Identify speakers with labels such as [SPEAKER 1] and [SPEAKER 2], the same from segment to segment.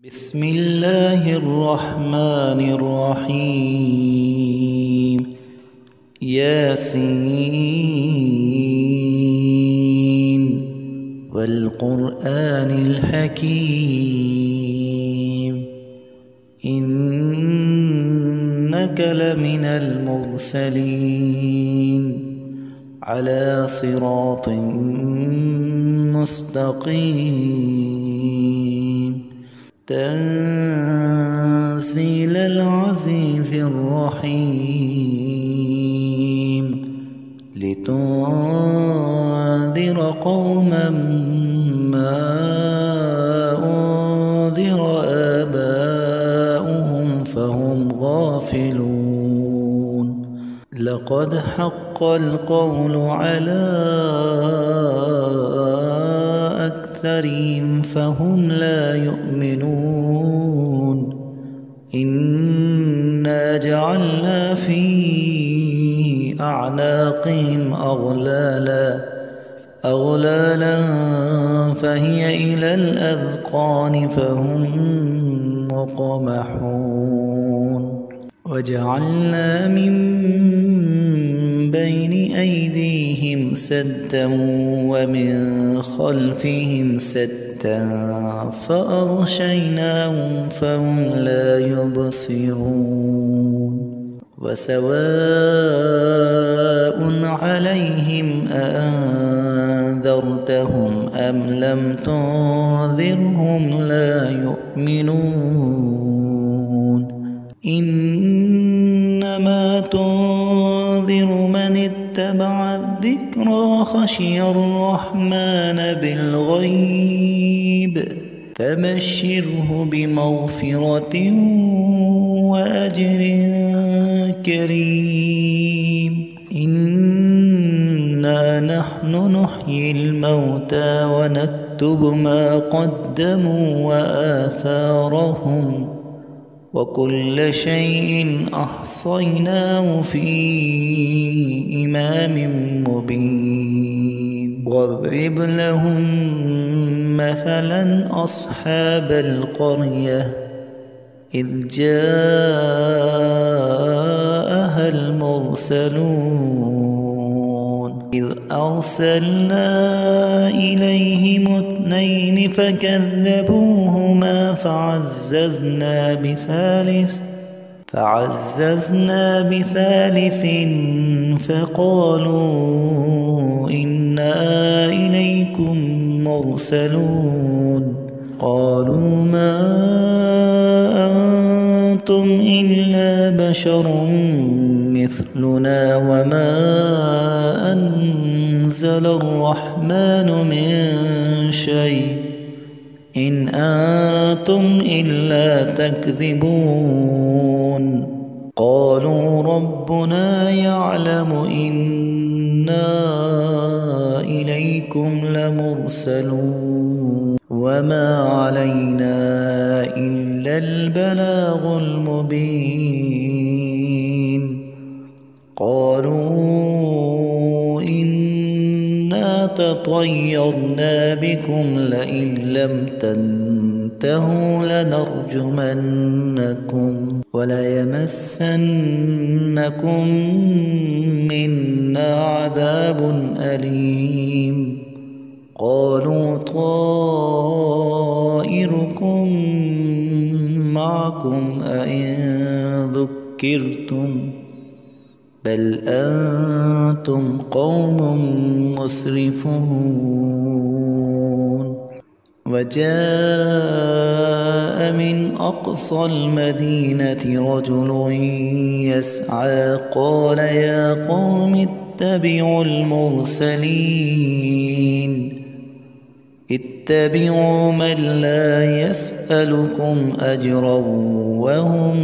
[SPEAKER 1] بسم الله الرحمن الرحيم. ياسين والقرآن الحكيم إنك لمن المرسلين على صراط مستقيم تنزيل العزيز الرحيم لتنذر قوما ما أنذر آباؤهم فهم غافلون. لقد حق القول على أكثرهم فهم لا يؤمنون. إنا جعلنا في أعناقهم أغلالا فهي إلى الأذقان فهم مقمحون. وجعلنا من بين أيديهم سدا ومن خلفهم سدا فأغشيناهم فهم لا يبصرون. وسواء عليهم أأنذرتهم أم لم تنذرهم لا يؤمنون. إنما تنذر من اتبع الذكر خشي الرحمن بالغيب فبشره بمغفرة وأجر كريم. إنا نحن نحيي الموتى ونكتب ما قدموا وآثارهم وكل شيء أحصيناه في إمام مبين. واضرب لهم مثلا أصحاب القرية إذ جاءها المرسلون إذ أرسلنا إليهم اثنين فكذبوهما فعززنا بثالث فقالوا إنا إليكم مرسلون. قالوا ما أنتم إلا بشر مثلنا وما أنزل الرحمن من شيء إن أنتم إلا تكذبون. قالوا ربنا يعلم إنا إليكم لمرسلون وما علينا إلا البلاغ المبين. قالوا إنا تطيرنا بكم لئن لم تنتهوا لنرجمنكم وليمسنكم منا عذاب أليم. قالوا طائركم معكم أئن ذكرتم بل أنتم قوم مسرفون. وجاء من أقصى المدينة رجل يسعى قال يا قوم اتبعوا المرسلين اتبعوا من لا يسألكم أجرا وهم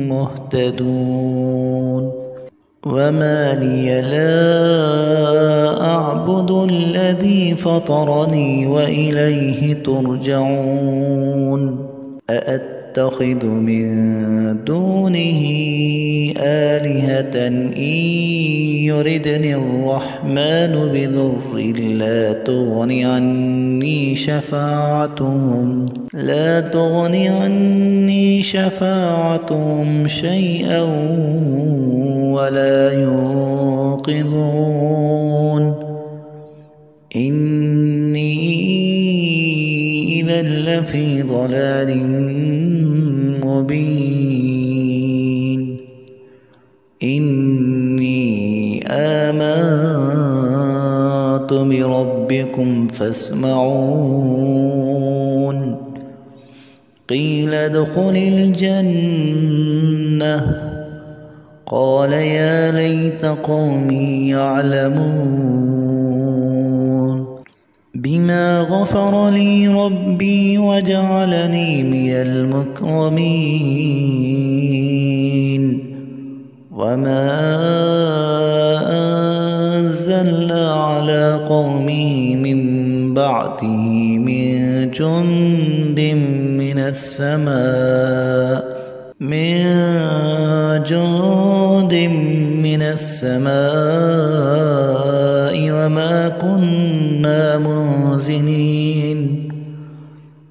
[SPEAKER 1] مهتدون. وما لي لا أعبد الذي فطرني وإليه ترجعون. نتخذ من دونه آلهة إن يردني الرحمن بضر لا تغن عني شفاعتهم شيئا ولا ينقذون إني إذا لفي ضلال مبين إني آمنت بربكم فاسمعون قيل ادخل الجنة قال يا ليت قومي يعلمون بما غفر لي ربي وجعلني من المكرمين وما أنزلنا على قومه من بعده من جند من السماء وما كنا منزلين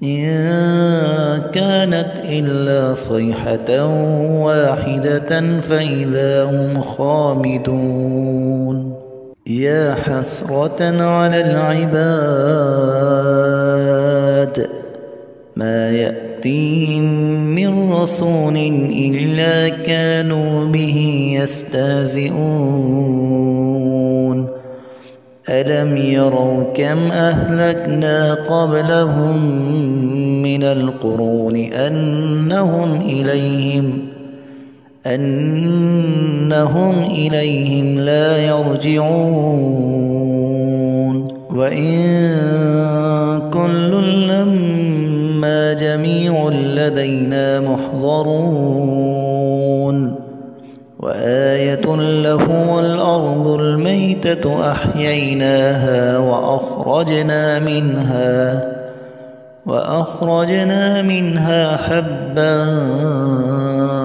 [SPEAKER 1] إن كانت إلا صيحة واحدة فإذا هم خامدون يا حسرة على العباد ما يأتيهم من رسول إلا كانوا به يستهزئون ألم يروا كم أهلكنا قبلهم من القرون أنهم إليهم لا يرجعون وإن كل لما جميع لدينا محضرون وآية لهم الأرض الميتة أحييناها وأخرجنا منها حبا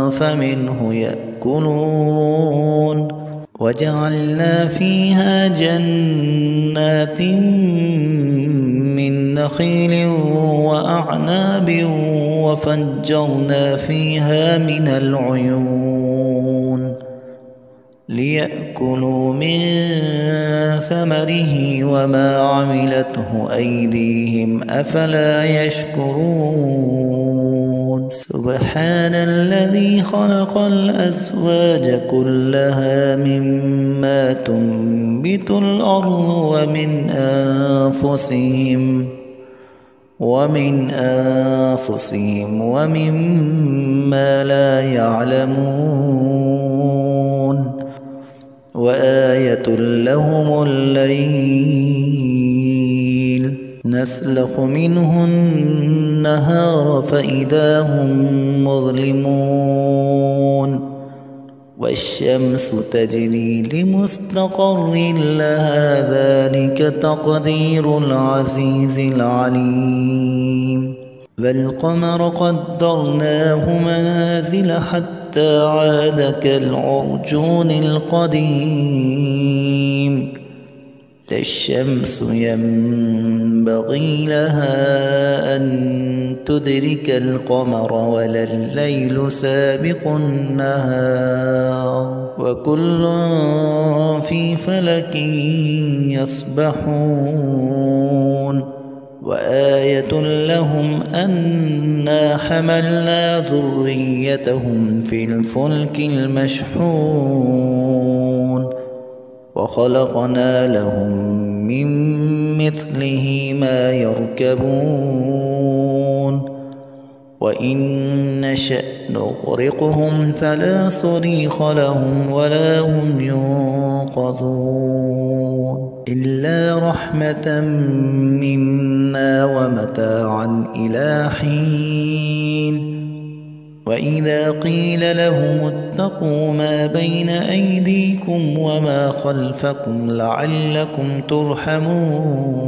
[SPEAKER 1] فمنه يأكلون وجعلنا فيها جنات من نخيل وأعناب وفجرنا فيها من العيون ليأكلوا من ثمره وما عملته أيديهم أفلا يشكرون سبحان الذي خلق الأزواج كلها مما تنبت الأرض ومن أنفسهم ومما لا يعلمون وآية لهم الليل نسلخ منه النهار فإذا هم مظلمون والشمس تجري لمستقر لها ذلك تقدير العزيز العليم والقمر قدرناه منازل حتى عاد كالعرجون القديم لا الشمس ينبغي لها أن تدرك القمر ولا الليل سابق النهار وكل في فلك يسبحون وآية لهم أنا حملنا ذريتهم في الفلك المشحون وخلقنا لهم من مثله ما يركبون وإن نشأ نغرقهم فلا صريخ لهم ولا هم ينقذون إلا رحمة منا ومتاعا إلى حين وإذا قيل لهم اتقوا ما بين أيديكم وما خلفكم لعلكم ترحمون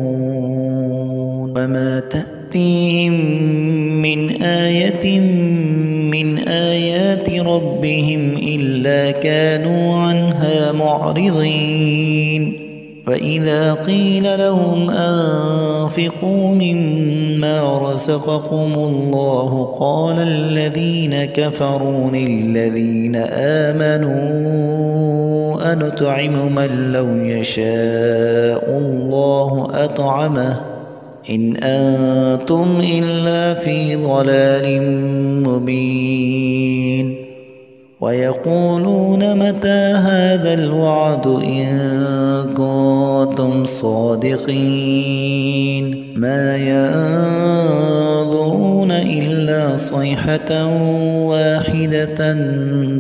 [SPEAKER 1] وما تأتون تأتيهم من آية من آيات ربهم إلا كانوا عنها معرضين وإذا قيل لهم أنفقوا مما رزقكم الله قال الذين كفروا للذين آمنوا أنطعم من لو يشاء الله أطعمه إن أنتم إلا في ضلال مبين ويقولون متى هذا الوعد إن كنتم صادقين ما ينظرون إلا صيحة واحدة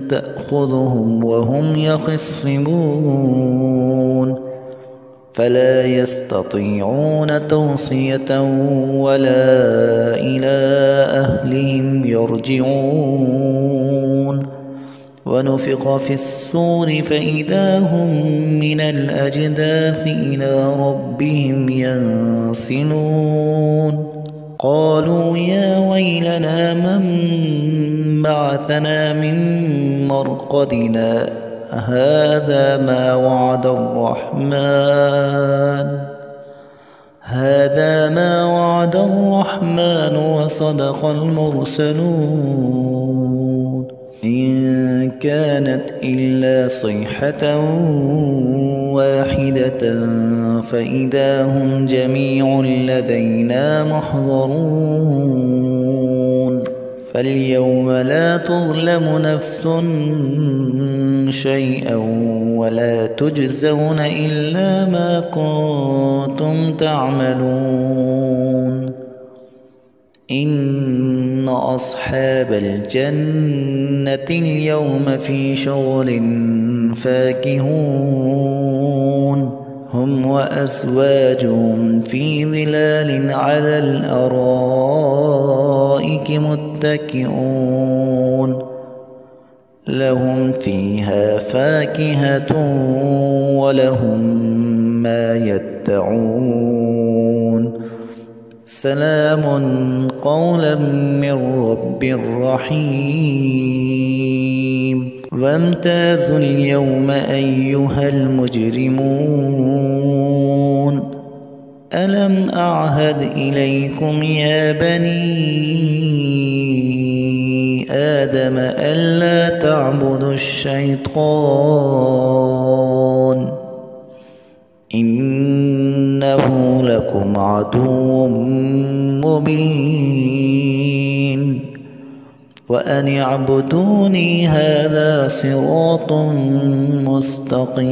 [SPEAKER 1] تأخذهم وهم يخصمون فلا يستطيعون توصية ولا إلى أهلهم يرجعون ونفخ في الصور فإذا هم من الأجداث إلى ربهم ينسلون قالوا يا ويلنا من بعثنا من مرقدنا هذا ما وعد الرحمن وصدق المرسلون إن كانت إلا صيحة واحدة فإذا هم جميع لدينا محضرون فاليوم لا تظلم نفس شيئا ولا تجزون إلا ما كنتم تعملون إن أصحاب الجنة اليوم في شغل فاكهون هم وأزواجهم في ظلال على الأرائك متكئون لهم فيها فاكهة ولهم ما يدعون سلام قولا من رب رحيم وامتازوا اليوم أيها المجرمون ألم أعهد إليكم يا بني آدم ألا تعبدوا الشيطان إنه لكم عدو مبين وأن اعبدوني هذا صراط مستقيم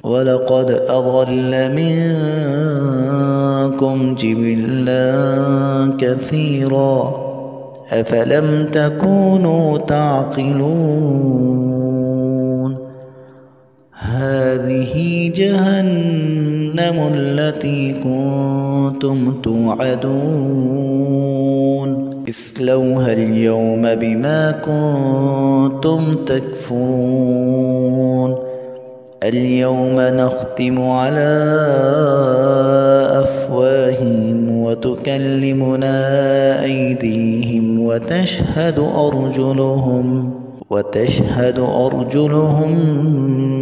[SPEAKER 1] ولقد أضل منكم جبلا كثيرا أفلم تكونوا تعقلون هذه جهنم التي كنتم توعدون اصلوها اليوم بما كنتم تكفرون اليوم نختم على أفواههم وتكلمنا أيديهم وتشهد أرجلهم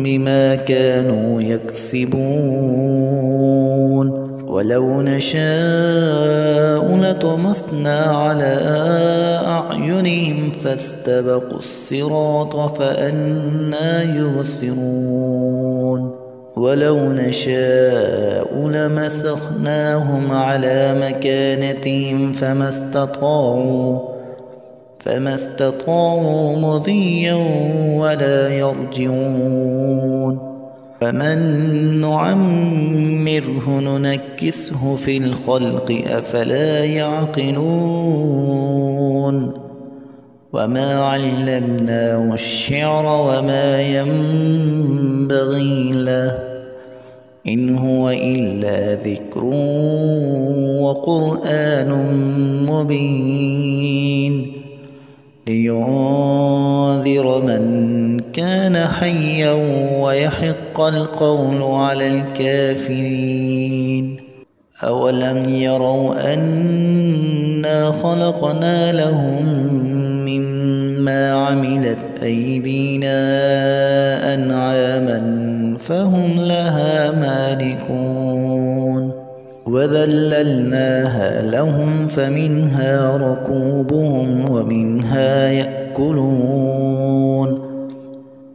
[SPEAKER 1] بما كانوا يكسبون ولو نشاء لطمسنا على أعينهم فاستبقوا الصراط فأنى يبصرون ولو نشاء لمسخناهم على مكانتهم فما استطاعوا مضيا ولا يرجعون فمن نعمره ننكسه في الخلق أفلا يعقلون وما علمناه الشعر وما ينبغي له إن هو إلا ذكر وقرآن مبين لينذر من كان حيا ويحق القول على الكافرين أولم يروا أنا خلقنا لهم مما عملت أيدينا أنعاما فهم لها مالكون وذللناها لهم فمنها ركوبهم ومنها يأكلون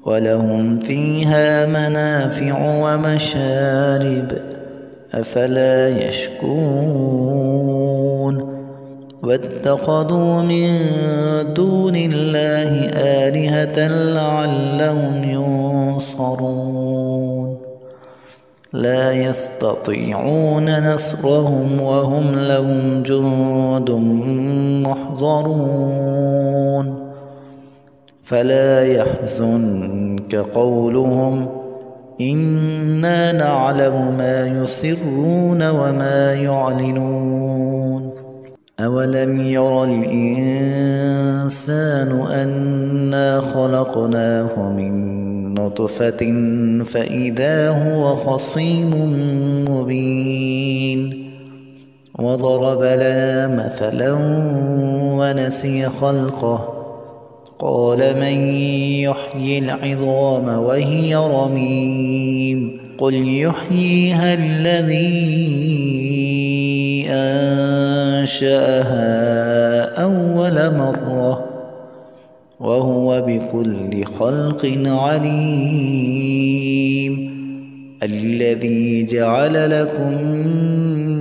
[SPEAKER 1] ولهم فيها منافع ومشارب أفلا يشكرون واتخذوا من دون الله آلهة لعلهم ينصرون لا يستطيعون نصرهم وهم لهم جند محضرون فلا يحزنك قولهم إنا نعلم ما يسرون وما يعلنون أولم ير الإنسان أنا خلقناه من نطفة فإذا هو خصيم مبين وضرب لنا مثلا ونسي خلقه قال من يحيي العظام وهي رميم قل يحييها الذي أنشأها أول مرة وهو بكل خلق عليم الذي جعل لكم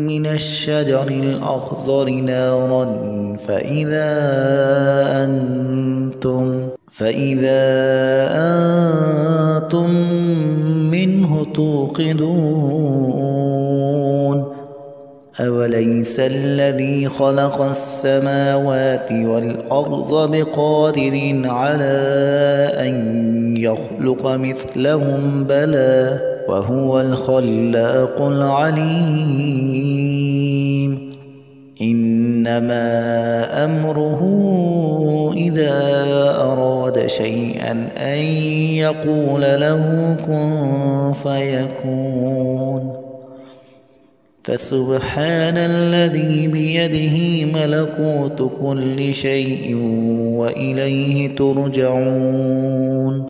[SPEAKER 1] من الشجر الأخضر نارا فإذا أنتم منه توقدون أوليس الذي خلق السماوات والأرض بقادر على أن يخلق مثلهم بلى وهو الخلاق العليم إنما أمره إذا أراد شيئا أن يقول له كن فيكون فسبحان الذي بيده ملكوت كل شيء وإليه ترجعون